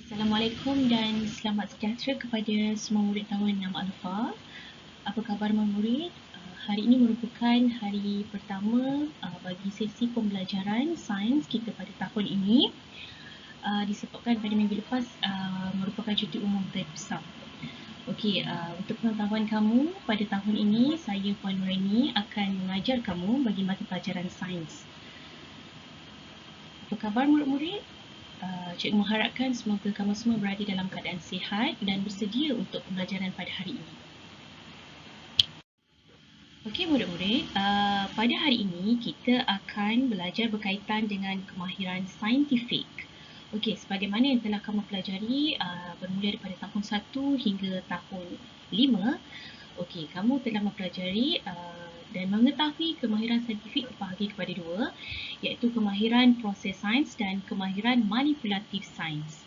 Assalamualaikum dan selamat sejahtera kepada semua murid tahun 6 Alpha. Apa khabar murid? Hari ini merupakan hari pertama bagi sesi pembelajaran sains kita pada tahun ini. Disebabkan pada minggu lepas merupakan cuti umum terbesar. Okey, untuk pengetahuan kamu, pada tahun ini saya Puan Nuraini akan mengajar kamu bagi mata pelajaran sains. Apa khabar murid-murid? Cikgu mengharapkan semoga kamu semua berada dalam keadaan sihat dan bersedia untuk pembelajaran pada hari ini. Okey murid-murid, pada hari ini kita akan belajar berkaitan dengan kemahiran saintifik. Okey, sebagaimana yang telah kamu pelajari bermula daripada tahun 1 hingga tahun 5, okey, kamu telah mempelajari dan mengetahui kemahiran saintifik terbahagi kepada dua, iaitu kemahiran proses sains dan kemahiran manipulatif sains.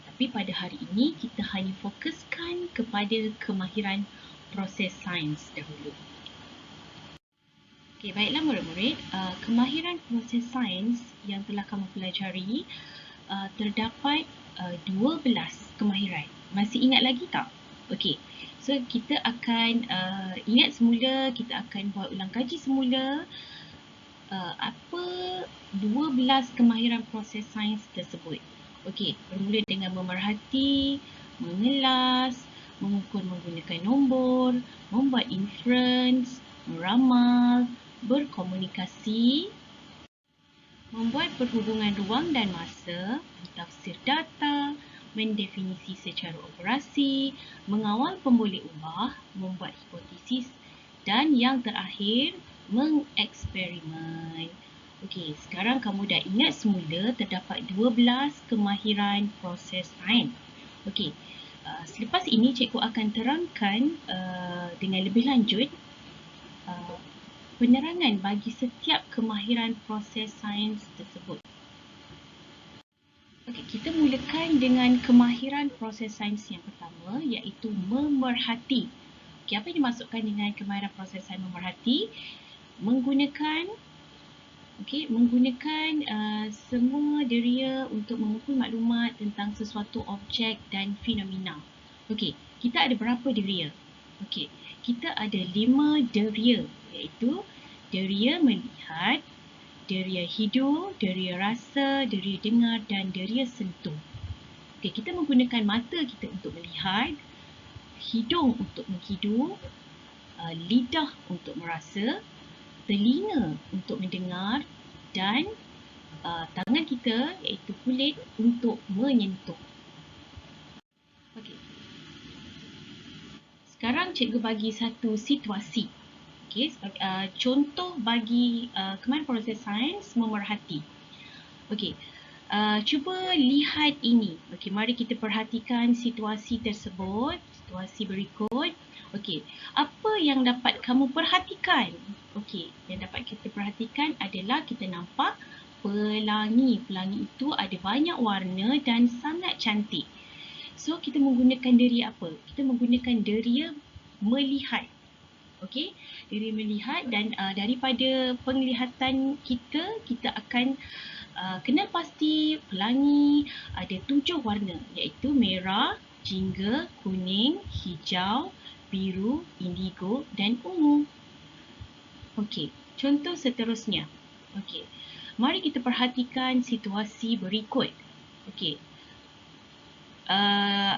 Tapi pada hari ini kita hanya fokuskan kepada kemahiran proses sains dahulu. Okey, baiklah murid-murid, kemahiran proses sains yang telah kamu pelajari terdapat 12 kemahiran. Masih ingat lagi tak? Okey. So kita akan ingat semula, kita akan buat ulang kaji semula apa 12 kemahiran proses sains tersebut. Okey, bermula dengan memerhati, mengelas, mengukur menggunakan nombor, membuat inference, meramal, berkomunikasi, membuat perhubungan ruang dan masa, mentafsir data, mendefinisi secara operasi, mengawal pemboleh ubah, membuat hipotesis dan yang terakhir, mengeksperimen. Okey, sekarang kamu dah ingat semula terdapat 12 kemahiran proses sains. Okey, selepas ini cikgu akan terangkan dengan lebih lanjut penerangan bagi setiap kemahiran proses sains tersebut. Okey, kita mulakan dengan kemahiran proses sains yang pertama, iaitu memerhati. Okey, apa yang dimaksudkan dengan kemahiran proses sains memerhati? Menggunakan semua deria untuk mengumpul maklumat tentang sesuatu objek dan fenomena. Okey, kita ada berapa deria? Okey, kita ada 5 deria, iaitu deria melihat, deria hidung, deria rasa, deria dengar dan deria sentuh. Okey, kita menggunakan mata kita untuk melihat, hidung untuk menghidu, lidah untuk merasa, telinga untuk mendengar dan tangan kita iaitu kulit untuk menyentuh. Okey. Sekarang cikgu bagi satu situasi. Okey, contoh bagi kemahiran proses sains memerhati. Okey. Cuba lihat ini. Okey, mari kita perhatikan situasi tersebut, situasi berikut. Okey, apa yang dapat kamu perhatikan? Okey, yang dapat kita perhatikan adalah kita nampak pelangi. Pelangi itu ada banyak warna dan sangat cantik. So, kita menggunakan deria apa? Kita menggunakan deria melihat. Okey, deria melihat dan daripada penglihatan kita, kita akan kenal pasti pelangi ada 7 warna, iaitu merah, jingga, kuning, hijau, biru, indigo dan ungu. Okey, contoh seterusnya. Okey, mari kita perhatikan situasi berikut. Okey,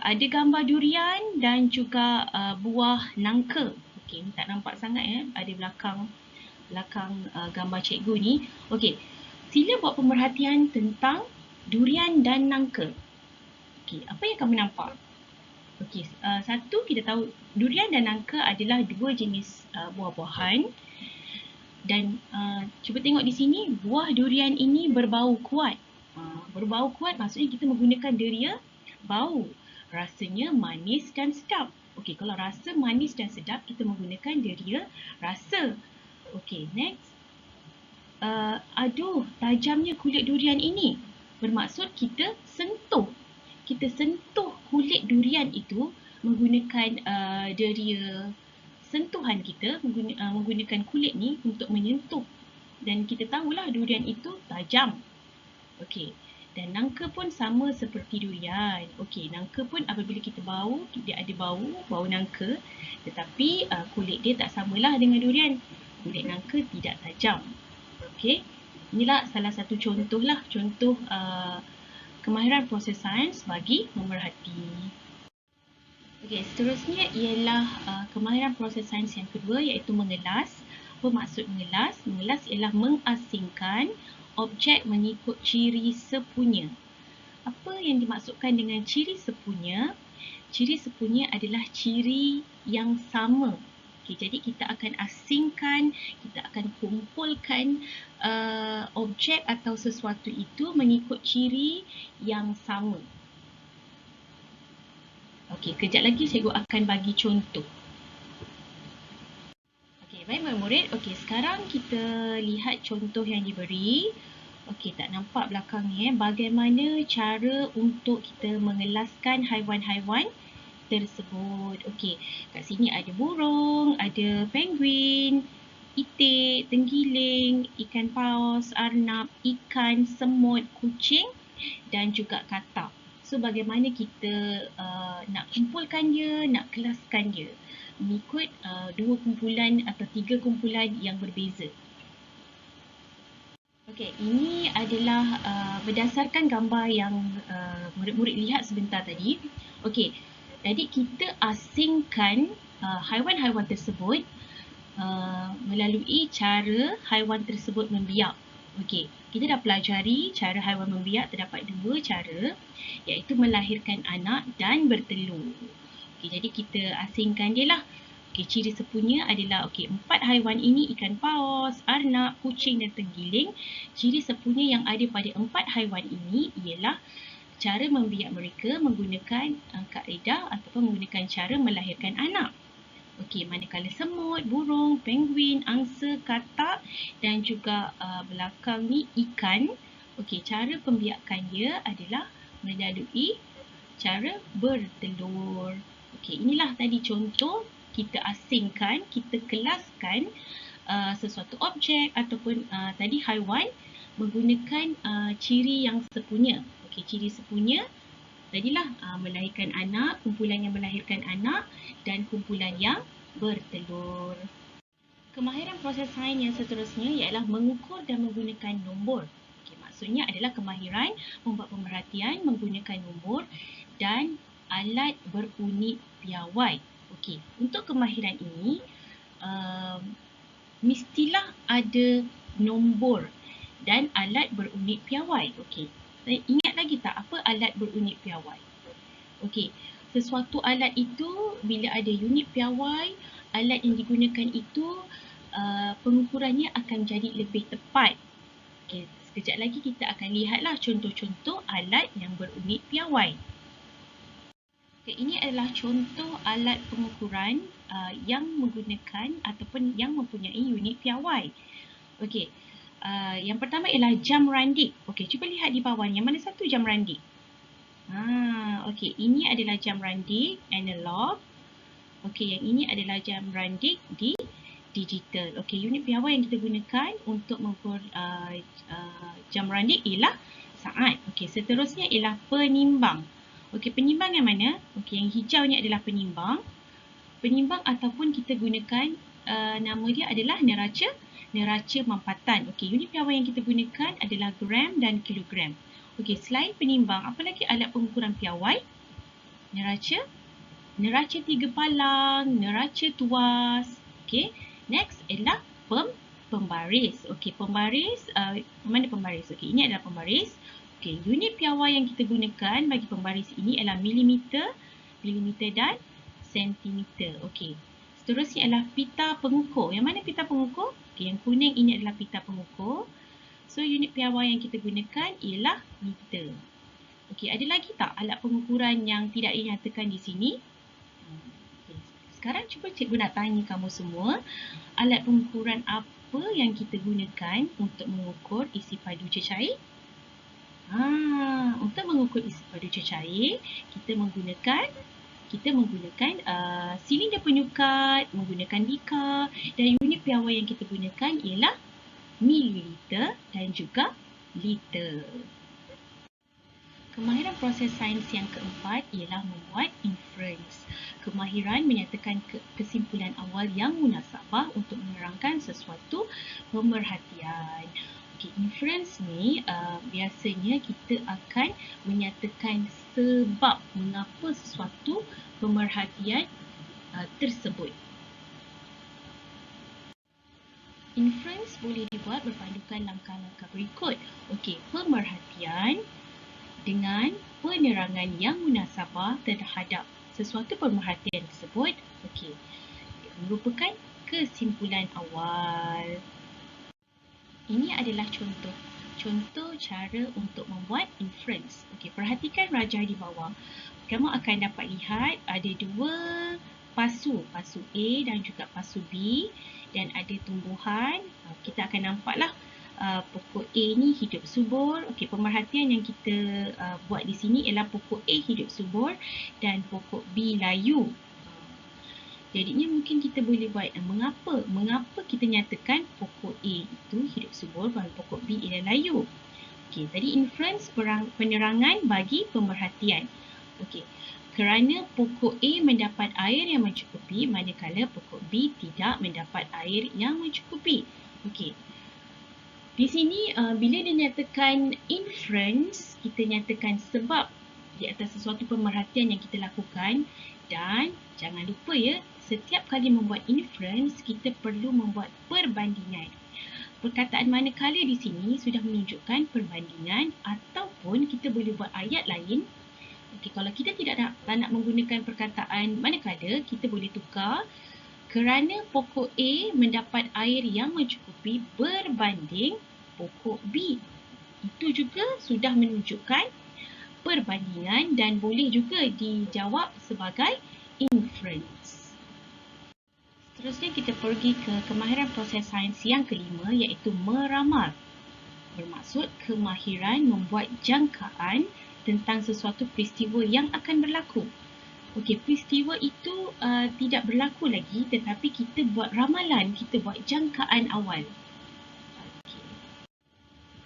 ada gambar durian dan juga buah nangka. Okey, ni tak nampak sangat ya, ada belakang gambar cikgu ni. Okey, sila buat pemerhatian tentang durian dan nangka. Okey, apa yang kamu nampak? Okey, satu, kita tahu durian dan nangka adalah dua jenis buah-buahan. Dan cuba tengok di sini, buah durian ini berbau kuat. Berbau kuat maksudnya kita menggunakan deria bau. Rasanya manis dan sedap. Okey, kalau rasa manis dan sedap, kita menggunakan deria rasa. Okey, next. Aduh, tajamnya kulit durian ini. Bermaksud kita sentuh. Kita sentuh kulit durian itu menggunakan deria sentuhan kita, menggunakan kulit ni untuk menyentuh. Dan kita tahulah durian itu tajam. Okey, Dan nangka pun sama seperti durian. Okey, nangka pun apabila kita bau, dia ada bau nangka. Tetapi kulit dia tak samalah dengan durian. Kulit nangka tidak tajam. Okey, inilah salah satu contoh kemahiran proses sains bagi memerhati. Okey, seterusnya ialah kemahiran proses sains yang kedua iaitu mengelas. Apa maksud mengelas? Mengelas ialah mengasingkan objek mengikut ciri sepunya. Apa yang dimaksudkan dengan ciri sepunya? Ciri sepunya adalah ciri yang sama. Okay, jadi kita akan asingkan, kita akan kumpulkan objek atau sesuatu itu mengikut ciri yang sama. Okey, kejap lagi cikgu akan bagi contoh. Okey, baik murid-murid. Okey, sekarang kita lihat contoh yang diberi. Okey, tak nampak belakang ni bagaimana cara untuk kita mengelaskan haiwan-haiwan tersebut. Okey, kat sini ada burung, ada penguin, itik, tenggiling, ikan paus, arnab, ikan, semut, kucing dan juga katak. So, bagaimana kita nak kumpulkan dia, nak kelaskan dia mengikut dua kumpulan atau tiga kumpulan yang berbeza. Okey, ini adalah berdasarkan gambar yang murid-murid lihat sebentar tadi. Okey, jadi kita asingkan haiwan-haiwan tersebut melalui cara haiwan tersebut membiak. Okey, kita dah pelajari cara haiwan membiak terdapat dua cara, iaitu melahirkan anak dan bertelur. Okey, jadi kita asingkan dia lah. Okey, ciri sepunya adalah empat haiwan ini, ikan paus, arnab, kucing dan tenggiling. Ciri sepunya yang ada pada empat haiwan ini ialah cara membiak mereka menggunakan kaedah ataupun menggunakan cara melahirkan anak. Okey, manakala semut, burung, penguin, angsa, katak dan juga belakang ni ikan. Okey, cara pembiakan dia adalah melalui cara bertelur. Okey, inilah tadi contoh kita asingkan, kita kelaskan sesuatu objek ataupun tadi haiwan menggunakan ciri yang sepunya. Okey, ciri sepunya tadilah melahirkan anak, kumpulan yang melahirkan anak dan kumpulan yang bertelur. Kemahiran proses sains yang seterusnya ialah mengukur dan menggunakan nombor. Okay, maksudnya adalah kemahiran membuat pemerhatian menggunakan nombor dan alat berunit piawai. Okey, untuk kemahiran ini mestilah ada nombor dan alat berunit piawai. Okey. Ingat lagi tak apa alat berunit piawai? Okey, sesuatu alat itu bila ada unit piawai, alat yang digunakan itu pengukurannya akan jadi lebih tepat. Okey, sekejap lagi kita akan lihatlah contoh-contoh alat yang berunit piawai. Okey, ini adalah contoh alat pengukuran yang menggunakan ataupun yang mempunyai unit piawai. Okey. Yang pertama ialah jam randik. Okey, cuba lihat di bawah ni. Yang mana satu jam randik? Okey, ini adalah jam randik analog. Okey, yang ini adalah jam randik di digital. Okey, unit piawai yang kita gunakan untuk mengukur jam randik ialah saat. Okey, seterusnya ialah penimbang. Okey, penimbang yang mana? Okey, yang hijau ni adalah penimbang. Penimbang ataupun kita gunakan nama dia adalah neraca mampatan. Okey, unit piawai yang kita gunakan adalah gram dan kilogram. Okey, selain penimbang, apa lagi alat pengukuran piawai? Neraca tiga palang, neraca tuas. Okey, next ialah pembaris. Okey, pembaris, mana pembaris? Okey, ini adalah pembaris. Okey, unit piawai yang kita gunakan bagi pembaris ini adalah milimeter dan sentimeter. Okey. Seterusnya adalah pita pengukur. Yang mana pita pengukur? Okay, yang kuning ini adalah pita pengukur. So, unit piawai yang kita gunakan ialah meter. Okey, ada lagi tak alat pengukuran yang tidak dinyatakan di sini? Okay. Sekarang cuba cikgu nak tanya kamu semua, alat pengukuran apa yang kita gunakan untuk mengukur isi padu cecair? Untuk mengukur isi padu cecair, kita menggunakan silinder penyukat, menggunakan bika dan unit piawai yang kita gunakan ialah mililiter dan juga liter. Kemahiran proses sains yang keempat ialah membuat inference. Kemahiran menyatakan kesimpulan awal yang munasabah untuk menerangkan sesuatu pemerhatian. Okay, inference ni biasanya kita akan menyatakan sebab mengapa sesuatu pemerhatian tersebut. Inference boleh dibuat berpandukan langkah-langkah berikut. Okey, pemerhatian dengan penerangan yang munasabah terhadap sesuatu pemerhatian tersebut. Okey, merupakan kesimpulan awal. Ini adalah contoh cara untuk membuat inference. Okey, perhatikan rajah di bawah. Kamu akan dapat lihat ada dua pasu A dan juga pasu B, dan ada tumbuhan. Kita akan nampaklah pokok A ni hidup subur. Okey, pemerhatian yang kita buat di sini ialah pokok A hidup subur dan pokok B layu. Jadinya mungkin kita boleh buat mengapa kita nyatakan pokok A itu hidup subur dan pokok B ialah layu. Okey, tadi inference penerangan bagi pemerhatian. Okey, kerana pokok A mendapat air yang mencukupi, manakala pokok B tidak mendapat air yang mencukupi. Okey. Di sini bila dinyatakan inference, kita nyatakan sebab di atas sesuatu pemerhatian yang kita lakukan, dan jangan lupa ya, setiap kali membuat inference kita perlu membuat perbandingan. Perkataan manakala di sini sudah menunjukkan perbandingan, ataupun kita boleh buat ayat lain. Okey, kalau kita tidak nak menggunakan perkataan manakala, kita boleh tukar kerana pokok A mendapat air yang mencukupi berbanding pokok B. Itu juga sudah menunjukkan perbandingan dan boleh juga dijawab sebagai inference. Seterusnya kita pergi ke kemahiran proses sains yang kelima, iaitu meramal. Bermaksud kemahiran membuat jangkaan tentang sesuatu peristiwa yang akan berlaku. Okey, peristiwa itu tidak berlaku lagi, tetapi kita buat ramalan, kita buat jangkaan awal.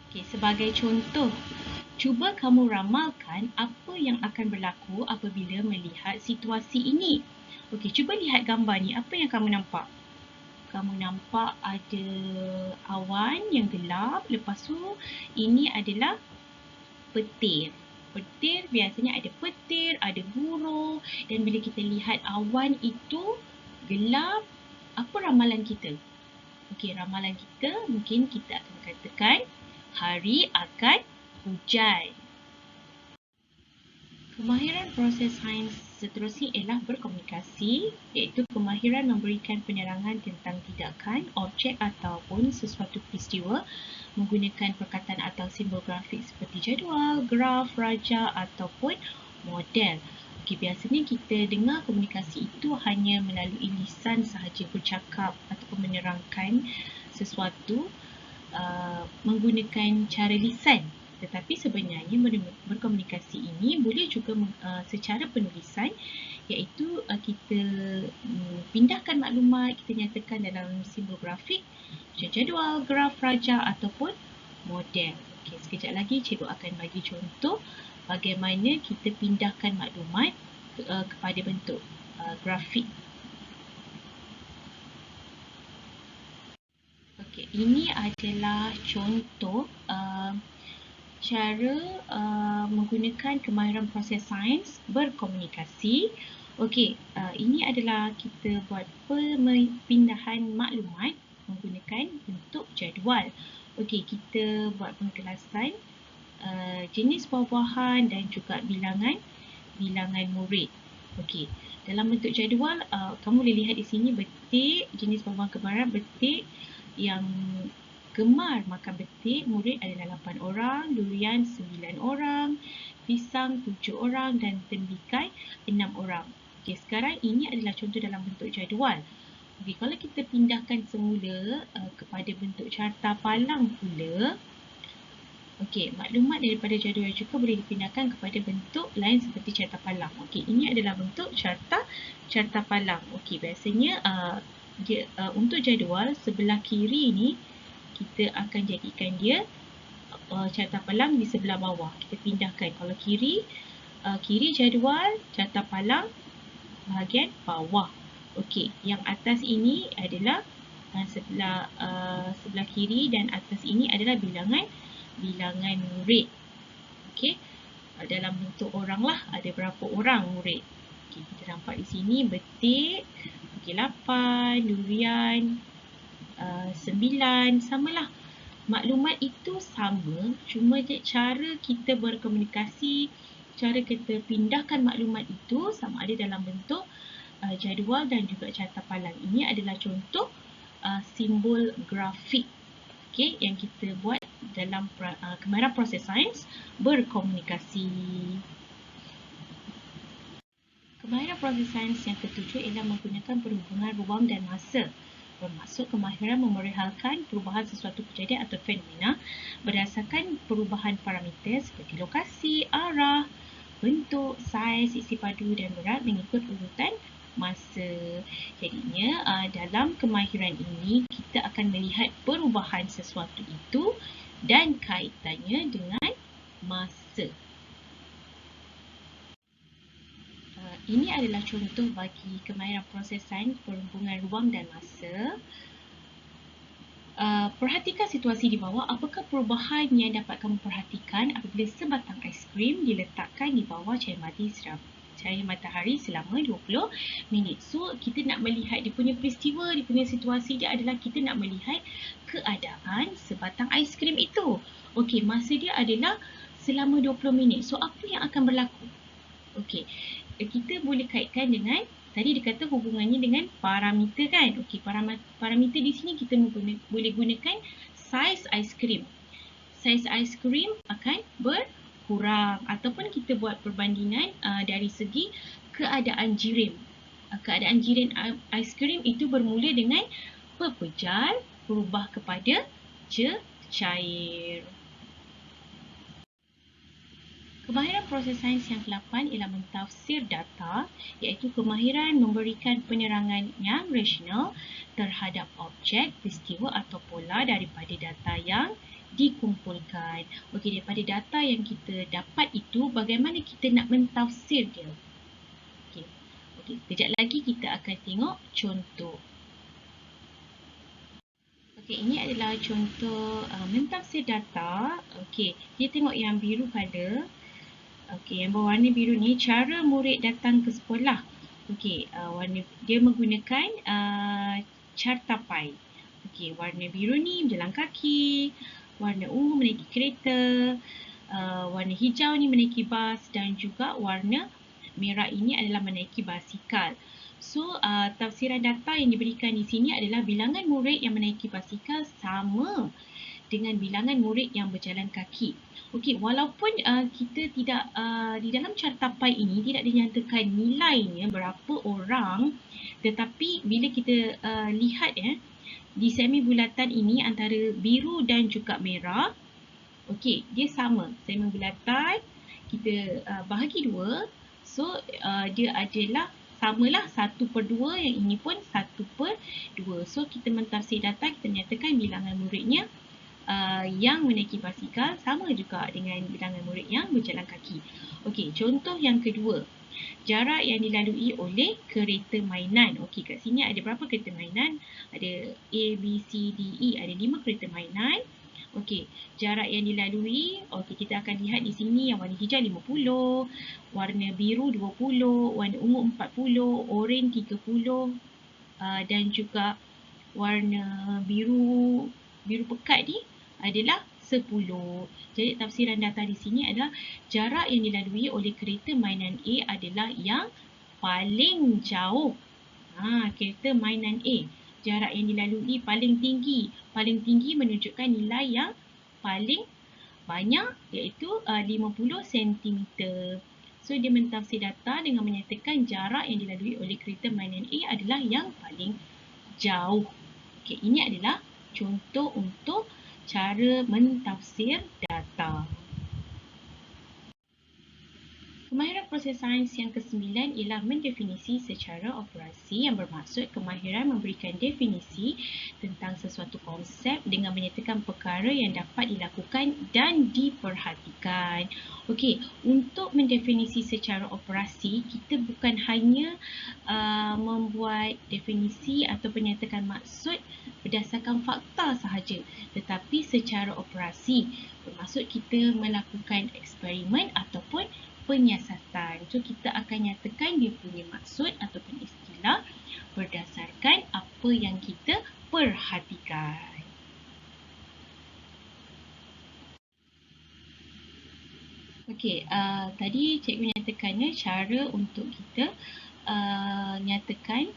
Okey, sebagai contoh, cuba kamu ramalkan apa yang akan berlaku apabila melihat situasi ini. Okey, cuba lihat gambar ni, apa yang kamu nampak? Kamu nampak ada awan yang gelap, lepas tu ini adalah petir. Petir biasanya ada petir, ada guru, dan bila kita lihat awan itu gelap, apa ramalan kita? Okey, ramalan kita mungkin kita akan katakan hari akan hujan. Kemahiran proses sains seterusnya ialah berkomunikasi, iaitu kemahiran memberikan penerangan tentang tindakan, objek ataupun sesuatu peristiwa menggunakan perkataan atau simbol grafik seperti jadual, graf, rajah ataupun model. Okey, biasanya kita dengar komunikasi itu hanya melalui lisan sahaja, bercakap ataupun menerangkan sesuatu menggunakan cara lisan. Tetapi sebenarnya berkomunikasi ini boleh juga secara penulisan, iaitu kita pindahkan maklumat, kita nyatakan dalam simbol grafik, jadual, graf, rajah ataupun model. Okey, sekejap lagi cikgu akan bagi contoh bagaimana kita pindahkan maklumat kepada bentuk grafik. Okey, ini adalah contoh cara menggunakan kemahiran proses sains berkomunikasi. Okey, ini adalah kita buat pemindahan maklumat menggunakan bentuk jadual. Okey, kita buat penjelasan jenis buah-buahan dan juga bilangan murid. Okey, dalam bentuk jadual, kamu boleh lihat di sini betik, jenis buah-buahan kemahiran betik, yang gemar makan betik murid adalah 8 orang, durian 9 orang, pisang 7 orang dan tembikai 6 orang. Okey, sekarang ini adalah contoh dalam bentuk jadual. Okey, kalau kita pindahkan semula kepada bentuk carta palang pula, okey, maklumat daripada jadual juga boleh dipindahkan kepada bentuk lain seperti carta palang. Okey, ini adalah bentuk carta palang. Okey, biasanya untuk jadual sebelah kiri ni kita akan jadikan dia carta palang di sebelah bawah. Kita pindahkan. Kalau kiri jadual, carta palang bahagian bawah. Okey, yang atas ini adalah sebelah kiri dan atas ini adalah bilangan murid. Okey, dalam bentuk orang lah, ada berapa orang murid. Okey, kita nampak di sini betik, okey 8, durian 9, samalah. Maklumat itu sama, cuma cara kita berkomunikasi, cara kita pindahkan maklumat itu sama ada dalam bentuk jadual dan juga carta palang. Ini adalah contoh simbol grafik, okay, yang kita buat dalam kemahiran proses sains berkomunikasi. Kemahiran proses sains yang ketujuh ialah menggunakan perhubungan ruang dan masa. Bermaksud kemahiran memerihalkan perubahan sesuatu kejadian atau fenomena berdasarkan perubahan parameter seperti lokasi, arah, bentuk, saiz, isi padu dan berat mengikut urutan masa. Jadinya dalam kemahiran ini kita akan melihat perubahan sesuatu itu dan kaitannya dengan masa. Ini adalah contoh bagi kemahiran proses sains perhubungan ruang dan masa. Perhatikan situasi di bawah. Apakah perubahan yang dapat kamu perhatikan apabila sebatang aiskrim diletakkan di bawah cahaya matahari selama 20 minit. So, kita nak melihat dia punya peristiwa, dia punya situasi dia adalah kita nak melihat keadaan sebatang aiskrim itu. Okey, masa dia adalah selama 20 minit. So, apa yang akan berlaku? Okey, kita boleh kaitkan dengan, tadi dia kata hubungannya dengan parameter kan? Okey, parameter di sini kita boleh gunakan saiz aiskrim. Saiz aiskrim akan berkurang ataupun kita buat perbandingan dari segi keadaan jirim. Keadaan jirim aiskrim itu bermula dengan pepejal berubah kepada cair. Kemahiran proses sains yang ke-8 ialah mentafsir data, iaitu kemahiran memberikan penerangan yang rasional terhadap objek, peristiwa atau pola daripada data yang dikumpulkan. Okey, daripada data yang kita dapat itu, bagaimana kita nak mentafsir dia? Okey, kejap lagi kita akan tengok contoh. Okey, ini adalah contoh mentafsir data. Okey, kita tengok yang biru color. Okey, yang berwarna biru ni cara murid datang ke sekolah. Okey, dia menggunakan carta pai. Okey, warna biru ni berjalan kaki, warna ungu menaiki kereta, warna hijau ni menaiki bas dan juga warna merah ini adalah menaiki basikal. So, tafsiran data yang diberikan di sini adalah bilangan murid yang menaiki basikal sama dengan bilangan murid yang berjalan kaki. Okey, walaupun kita tidak di dalam carta pai ini tidak dinyatakan nilainya berapa orang, tetapi bila kita lihat di semi bulatan ini antara biru dan juga merah, okey, dia sama. Semi bulatan kita bahagi 2, so dia adalah samalah 1/2, yang ini pun 1/2. So kita mentafsir data, kita nyatakan bilangan muridnya yang menaiki basikal sama juga dengan bilangan murid yang berjalan kaki. Okey, contoh yang kedua. Jarak yang dilalui oleh kereta mainan. Okey, kat sini ada berapa kereta mainan? Ada A, B, C, D, E. Ada 5 kereta mainan. Okey, jarak yang dilalui. Okey, kita akan lihat di sini yang warna hijau 50, warna biru 20, warna ungu 40, oranye 30 dan juga warna biru pekat ni adalah 10. Jadi tafsiran data di sini adalah jarak yang dilalui oleh kereta mainan A adalah yang paling jauh. Kereta mainan A. Jarak yang dilalui paling tinggi. Paling tinggi menunjukkan nilai yang paling banyak, iaitu 50 cm. So, dia mentafsir data dengan menyatakan jarak yang dilalui oleh kereta mainan A adalah yang paling jauh. Okey, ini adalah contoh untuk cara mentafsir data. Kemahiran proses sains yang ke-9 ialah mendefinisi secara operasi, yang bermaksud kemahiran memberikan definisi tentang sesuatu konsep dengan menyatakan perkara yang dapat dilakukan dan diperhatikan. Okey, untuk mendefinisi secara operasi, kita bukan hanya membuat definisi atau menyatakan maksud berdasarkan fakta sahaja, tetapi secara operasi bermaksud kita melakukan eksperimen ataupun penyiasatan. So, kita akan nyatakan dia punya maksud ataupun istilah berdasarkan apa yang kita perhatikan. Okey, tadi cikgu nyatakannya cara untuk kita nyatakan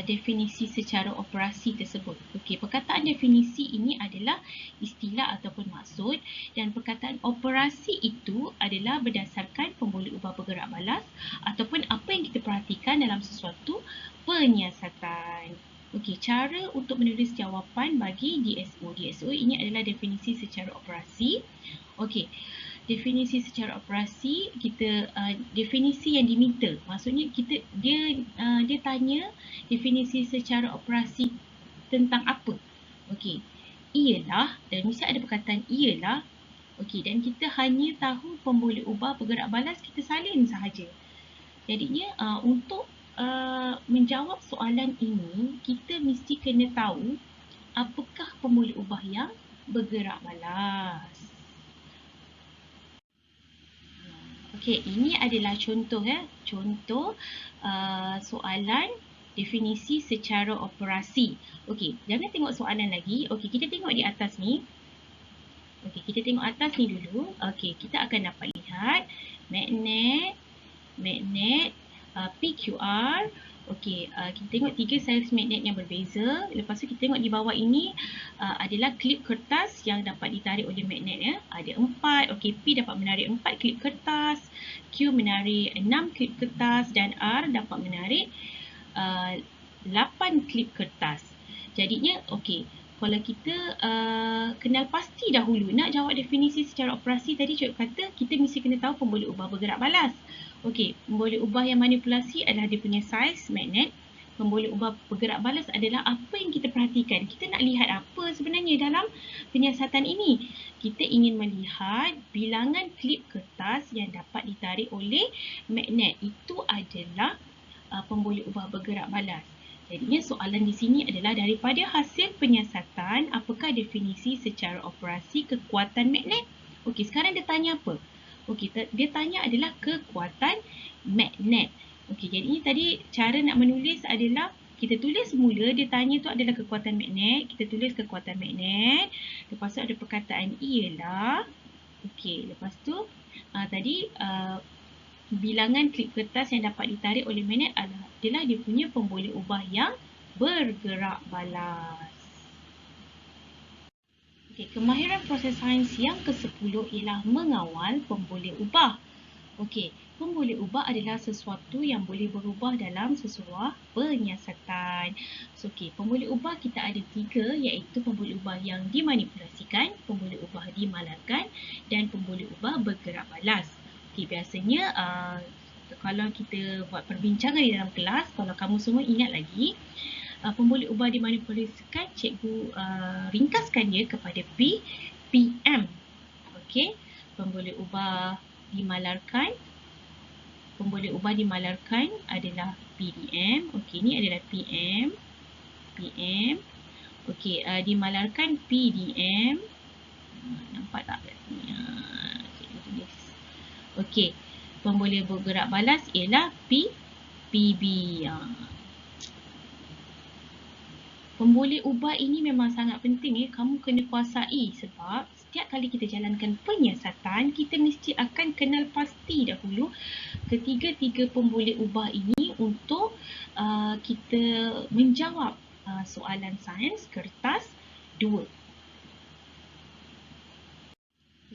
definisi secara operasi tersebut. Okey, perkataan definisi ini adalah istilah ataupun maksud, dan perkataan operasi itu adalah berdasarkan pemboleh ubah bergerak balas ataupun apa yang kita perhatikan dalam sesuatu penyiasatan. Okey, cara untuk menulis jawapan bagi DSO. DSO ini adalah definisi secara operasi. Okey, definisi secara operasi, kita definisi yang diminta, maksudnya dia tanya definisi secara operasi tentang apa. Okey, ialah, dan mesti ada perkataan ialah. Okey, dan kita hanya tahu pemboleh ubah bergerak balas, kita salin sahaja. Jadinya untuk menjawab soalan ini, kita mesti kena tahu apakah pemboleh ubah yang bergerak balas. Okey, ini adalah contoh contoh soalan definisi secara operasi. Okey, jangan tengok soalan lagi. Okey, kita tengok di atas ni. Okey, kita tengok atas ni dulu. Okey, kita akan dapat lihat magnet, PQR. Okey, kita tengok 3 saiz magnet yang berbeza. Lepas tu kita tengok di bawah ini adalah klip kertas yang dapat ditarik oleh magnet ya. Ada 4. Okey, P dapat menarik 4 klip kertas, Q menarik 6 klip kertas dan R dapat menarik 8 klip kertas. Jadinya okey, kalau kita kenal pasti dahulu nak jawab definisi secara operasi, tadi cikgu kata kita mesti kena tahu pemboleh ubah bergerak balas. Okey, pemboleh ubah yang manipulasi adalah dia punya saiz magnet. Pemboleh ubah bergerak balas adalah apa yang kita perhatikan. Kita nak lihat apa sebenarnya dalam penyiasatan ini. Kita ingin melihat bilangan klip kertas yang dapat ditarik oleh magnet. Itu adalah pemboleh ubah bergerak balas. Jadinya soalan di sini adalah daripada hasil penyiasatan, apakah definisi secara operasi kekuatan magnet? Okey, sekarang dia tanya apa? Okey, dia tanya adalah kekuatan magnet. Okey, jadi tadi cara nak menulis adalah kita tulis semula, dia tanya tu adalah kekuatan magnet. Kita tulis kekuatan magnet. Lepas tu ada perkataan ialah. Okey, lepas tu tadi bilangan klip kertas yang dapat ditarik oleh magnet adalah dia punya pemboleh ubah yang bergerak balas. Okey, kemahiran proses sains yang ke-10 ialah mengawal pemboleh ubah. Okey, pemboleh ubah adalah sesuatu yang boleh berubah dalam sesuatu penyiasatan. So, okey, pemboleh ubah kita ada 3, iaitu pemboleh ubah yang dimanipulasikan, pemboleh ubah dimalarkan dan pemboleh ubah bergerak balas. Okey, biasanya kalau kita buat perbincangan di dalam kelas, kalau kamu semua ingat lagi, pemboleh ubah dimanipulasikan, cikgu ringkaskan dia kepada P, PM. Okey, pemboleh ubah dimalarkan. Pemboleh ubah dimalarkan adalah PDM. Okey, ni adalah PM. PM. Okey, dimalarkan PDM. Nampak tak kat sini? Cikgu tulis. Okey, pemboleh bergerak balas ialah PB. Pemboleh ubah ini memang sangat penting kamu kena kuasai, sebab setiap kali kita jalankan penyiasatan, kita mesti akan kenal pasti dahulu ketiga-tiga pemboleh ubah ini untuk kita menjawab soalan sains kertas 2.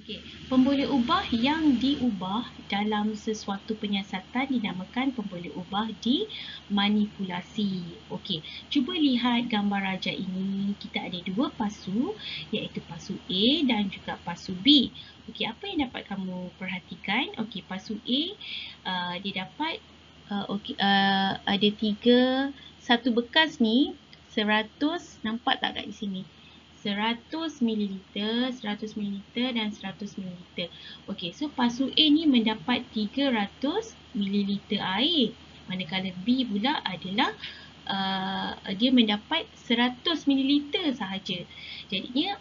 Okey, pemboleh ubah yang diubah dalam sesuatu penyiasatan dinamakan pemboleh ubah dimanipulasi. Okey, cuba lihat gambar rajah ini. Kita ada dua pasu, iaitu pasu A dan juga pasu B. Okey, apa yang dapat kamu perhatikan? Okey, pasu A dia dapat ada satu bekas ni 100, nampak tak kat di sini? 100 ml, 100 ml dan 100 ml. Okey, so pasu A ni mendapat 300 ml air. Manakala B pula adalah dia mendapat 100 ml sahaja. Jadinya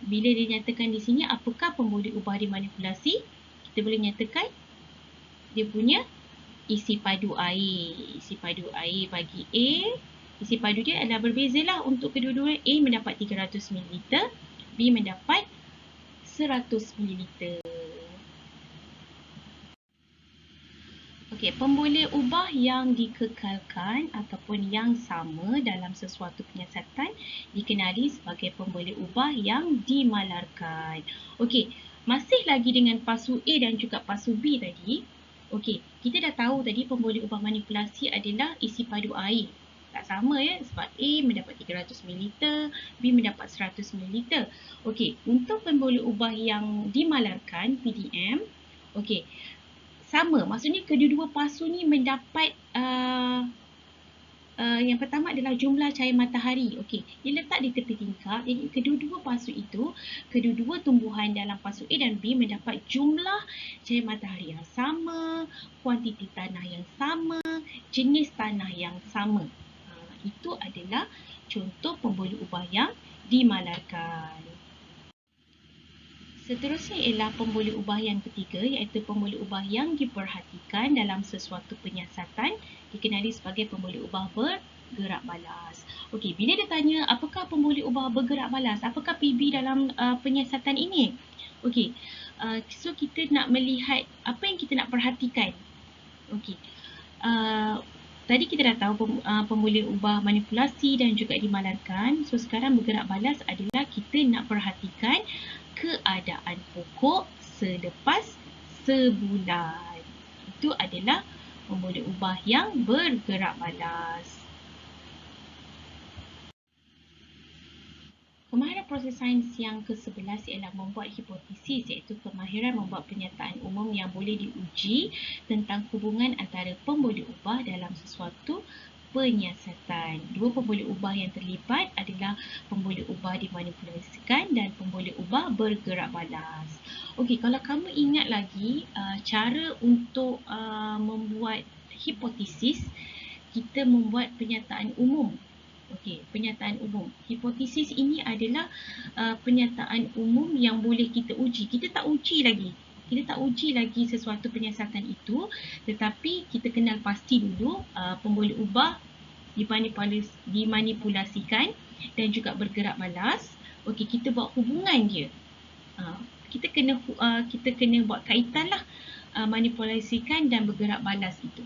bila dinyatakan di sini apakah pemboleh ubah dimanipulasi, kita boleh nyatakan dia punya isi padu air. Isi padu air bagi A, isi padu dia adalah berbezalah untuk kedua-dua. A mendapat 300 ml, B mendapat 100 ml. Okey, pemboleh ubah yang dikekalkan ataupun yang sama dalam sesuatu penyiasatan dikenali sebagai pemboleh ubah yang dimalarkan. Okey, masih lagi dengan pasu A dan juga pasu B tadi. Okey, kita dah tahu tadi pemboleh ubah manipulasi adalah isi padu air. Tak sama ya, sebab A mendapat 300 ml, B mendapat 100 ml. Okey, untuk pemboleh ubah yang dimalarkan, PDM, okey, sama. Maksudnya kedua-dua pasu ni mendapat yang pertama adalah jumlah cahaya matahari. Okey, dia letak di tepi tingkap. Jadi kedua-dua pasu itu, kedua-dua tumbuhan dalam pasu A dan B mendapat jumlah cahaya matahari yang sama, kuantiti tanah yang sama, jenis tanah yang sama. Itu adalah contoh pemboleh ubah yang dimalarkan. Seterusnya ialah pemboleh ubah yang ketiga, iaitu pemboleh ubah yang diperhatikan dalam sesuatu penyiasatan dikenali sebagai pemboleh ubah bergerak balas. Okey, bila dia tanya apakah pemboleh ubah bergerak balas, apakah PB dalam penyiasatan ini? Okey, so kita nak melihat apa yang kita nak perhatikan. Okey, tadi kita dah tahu pemboleh ubah manipulasi dan juga dimalarkan. So sekarang bergerak balas adalah kita nak perhatikan keadaan pokok selepas sebulan. Itu adalah pemboleh ubah yang bergerak balas. Kemahiran proses sains yang ke-11 ialah membuat hipotesis, iaitu kemahiran membuat pernyataan umum yang boleh diuji tentang hubungan antara pemboleh ubah dalam sesuatu penyiasatan. Dua pemboleh ubah yang terlibat adalah pemboleh ubah dimanipulasikan dan pemboleh ubah bergerak balas. Okey, kalau kamu ingat lagi cara untuk membuat hipotesis, kita membuat pernyataan umum. Okey, pernyataan umum. Hipotesis ini adalah pernyataan umum yang boleh kita uji. Kita tak uji lagi. Kita tak uji lagi sesuatu penyiasatan itu, tetapi kita kenal pasti dulu pemboleh ubah dimanipulasikan dan juga bergerak balas. Okey, kita buat hubungan dia. Kita kena buat kaitan lah manipulasikan dan bergerak balas itu.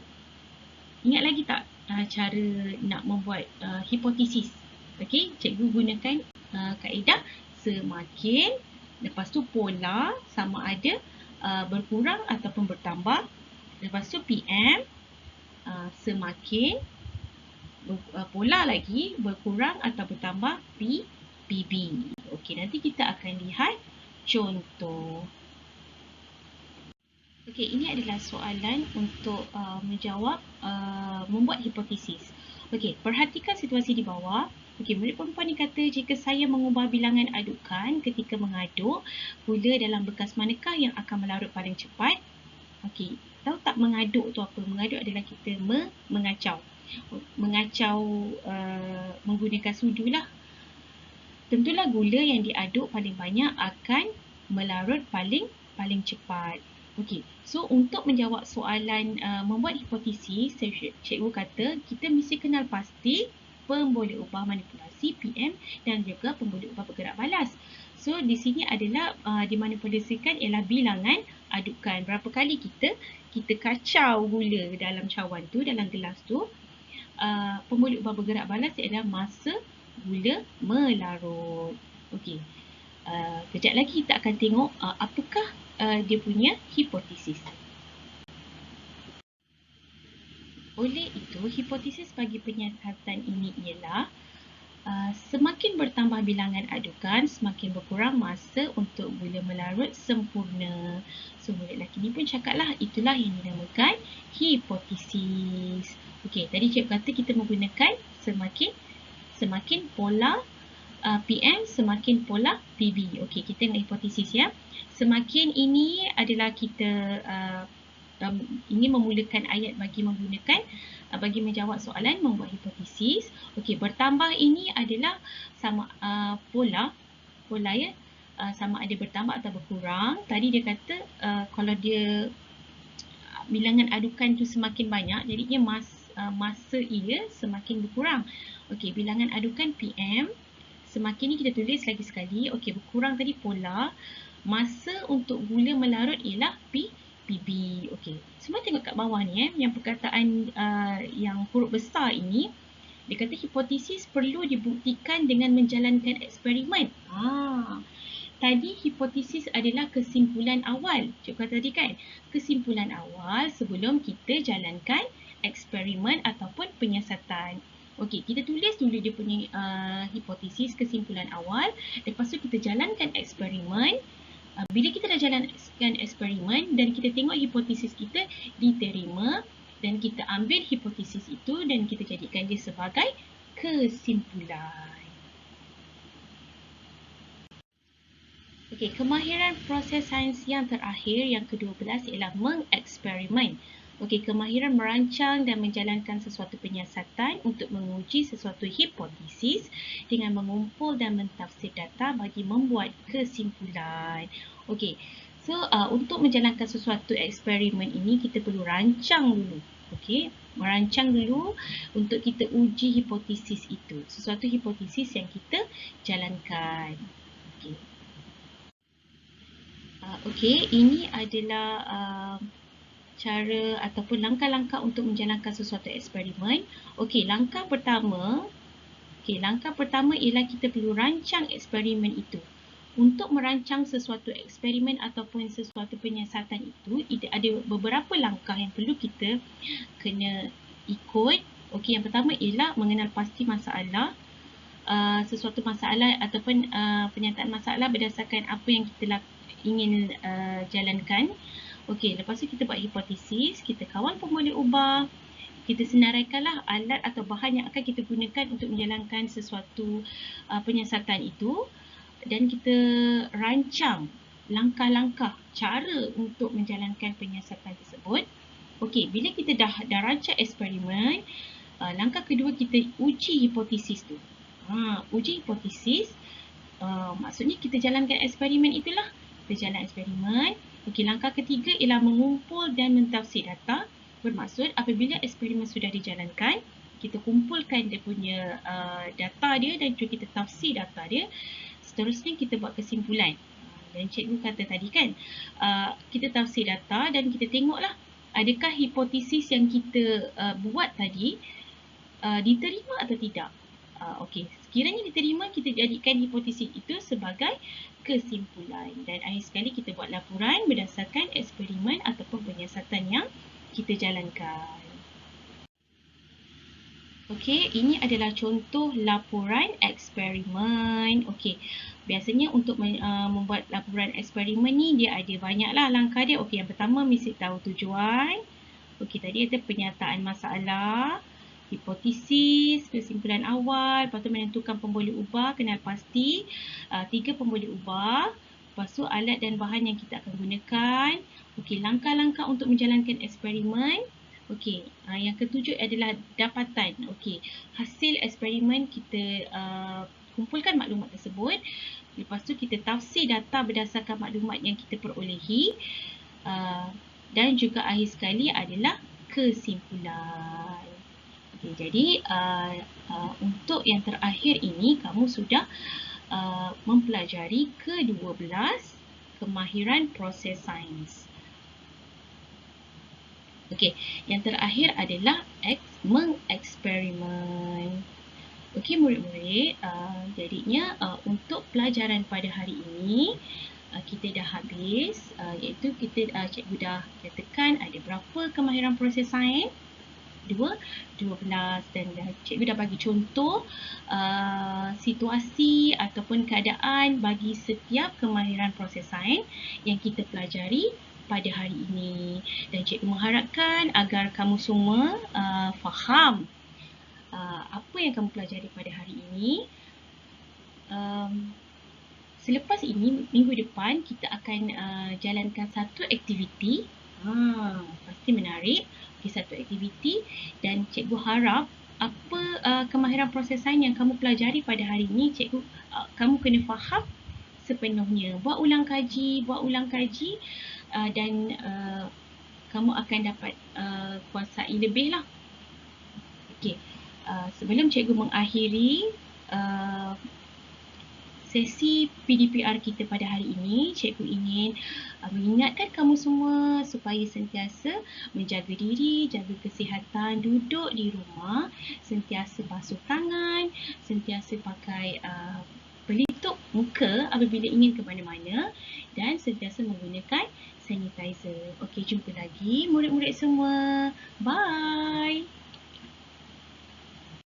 Ingat lagi tak cara nak membuat hipotesis? Okey, cikgu gunakan kaedah semakin, lepas tu pola sama ada berkurang ataupun bertambah, lepas tu PM semakin, pola lagi berkurang atau bertambah PB. Okey, nanti kita akan lihat contoh. Okey, ini adalah soalan untuk menjawab membuat hipotesis. Okey, perhatikan situasi di bawah. Okey, murid perempuan ni kata jika saya mengubah bilangan adukan ketika mengaduk, gula dalam bekas manakah yang akan melarut paling cepat? Okey, tahu tak mengaduk tu apa? Mengaduk adalah kita mengacau. Mengacau menggunakan sudu lah. Tentulah gula yang diaduk paling banyak akan melarut paling cepat. Okey, so untuk menjawab soalan membuat hipotesis, cikgu kata kita mesti kenal pasti pemboleh ubah manipulasi PM dan juga pemboleh ubah bergerak balas. So di sini adalah dimanipulasikan ialah bilangan adukan. Berapa kali kita kacau gula dalam cawan tu, dalam gelas tu. Pemboleh ubah bergerak balas ialah masa gula melarut. Okey. Kejap lagi kita akan tengok apakah dia punya hipotesis. Oleh itu, hipotesis bagi penyiasatan ini ialah semakin bertambah bilangan adukan, semakin berkurang masa untuk gula melarut sempurna. So, murid lelaki ni pun cakaplah, itulah yang dinamakan hipotesis. Okey, tadi cikgu kata kita menggunakan semakin pola PM, semakin pola PB. Okey, kita tengok hipotesis ya. Semakin ini adalah kita ini memulakan ayat bagi menggunakan bagi menjawab soalan membuat hipotesis. Okey, bertambah ini adalah sama pola ya, sama ada bertambah atau berkurang. Tadi dia kata kalau dia bilangan adukan tu semakin banyak, jadinya masa ia semakin berkurang. Okey, bilangan adukan PM, semakin ni kita tulis lagi sekali. Okey, berkurang tadi pola. Masa untuk gula melarut ialah PB. Okey, semua tengok kat bawah ni yang perkataan yang huruf besar ini, dia kata hipotesis perlu dibuktikan dengan menjalankan eksperimen. Tadi hipotesis adalah kesimpulan awal. Cikgu kata tadi kan, kesimpulan awal sebelum kita jalankan eksperimen ataupun penyiasatan. Okey, kita tulis dulu dia punya hipotesis, kesimpulan awal. Lepas tu kita jalankan eksperimen. Bila kita dah jalankan eksperimen dan kita tengok hipotesis kita diterima, dan kita ambil hipotesis itu dan kita jadikan dia sebagai kesimpulan. Okey, kemahiran proses sains yang terakhir yang ke-12 ialah mengeksperimen. Okey, kemahiran merancang dan menjalankan sesuatu penyiasatan untuk menguji sesuatu hipotesis dengan mengumpul dan mentafsir data bagi membuat kesimpulan. Okey, so untuk menjalankan sesuatu eksperimen ini kita perlu rancang dulu. Okey, merancang dulu untuk kita uji hipotesis itu. Sesuatu hipotesis yang kita jalankan. Okey. Okey, ini adalah cara ataupun langkah-langkah untuk menjalankan sesuatu eksperimen. Okey, langkah pertama ialah kita perlu rancang eksperimen itu. Untuk merancang sesuatu eksperimen ataupun sesuatu penyiasatan itu, ada beberapa langkah yang perlu kita kena ikut. Okey, yang pertama ialah mengenal pasti masalah. Sesuatu masalah ataupun penyataan masalah berdasarkan apa yang kita ingin jalankan. Okey, lepas tu kita buat hipotesis, kita kawal pemulik ubah, kita senaraikanlah alat atau bahan yang akan kita gunakan untuk menjalankan sesuatu penyiasatan itu, dan kita rancang langkah-langkah cara untuk menjalankan penyiasatan tersebut. Okey, bila kita dah rancang eksperimen, langkah kedua kita uji hipotesis tu. Uji hipotesis maksudnya kita jalankan eksperimen itulah. Kita jalan eksperimen. Okey, langkah ketiga ialah mengumpul dan mentafsir data. Bermaksud apabila eksperimen sudah dijalankan, kita kumpulkan dia punya data dia dan juga kita tafsir data dia. Seterusnya kita buat kesimpulan. Dan cikgu kata tadi kan, kita tafsir data dan kita tengoklah adakah hipotesis yang kita buat tadi diterima atau tidak. Okey, sekiranya diterima, kita jadikan hipotesis itu sebagai kesimpulan. Dan akhir sekali kita buat laporan berdasarkan eksperimen ataupun penyiasatan yang kita jalankan. Okey, ini adalah contoh laporan eksperimen. Okey, biasanya untuk membuat laporan eksperimen ni dia ada banyaklah langkah dia. Okey, yang pertama mesti tahu tujuan. Okey, tadi ada penyataan masalah, hipotesis, kesimpulan awal, lepas tu menentukan pemboleh ubah, kenal pasti 3 pemboleh ubah, lepas tu alat dan bahan yang kita akan gunakan. Okey, langkah-langkah untuk menjalankan eksperimen. Okey, yang ketujuh adalah dapatan. Okey, hasil eksperimen kita kumpulkan maklumat tersebut, lepas tu kita tafsir data berdasarkan maklumat yang kita perolehi, dan juga akhir sekali adalah kesimpulan. Okay, jadi untuk yang terakhir ini kamu sudah mempelajari ke-12 kemahiran proses sains. Okey, yang terakhir adalah mengeksperimen. Okey murid-murid, jadinya untuk pelajaran pada hari ini kita dah habis, iaitu kita cikgu dah katakan ada berapa kemahiran proses sains, 12 dan cikgu dah bagi contoh situasi ataupun keadaan bagi setiap kemahiran proses sains yang kita pelajari pada hari ini, dan cikgu mengharapkan agar kamu semua faham apa yang kamu pelajari pada hari ini. Selepas ini, minggu depan kita akan jalankan satu aktiviti. Pasti menarik. Okay, satu aktiviti, dan cikgu harap apa kemahiran proses sains yang kamu pelajari pada hari ini, cikgu kamu kena faham sepenuhnya. Buat ulang kaji dan kamu akan dapat kuasai lebih lah. Okay. Sebelum cikgu mengakhiri sesi PDPR kita pada hari ini, cikgu ingin mengingatkan kamu semua supaya sentiasa menjaga diri, jaga kesihatan, duduk di rumah, sentiasa basuh tangan, sentiasa pakai pelitup muka apabila ingin ke mana-mana, dan sentiasa menggunakan sanitizer. Okey, jumpa lagi murid-murid semua. Bye!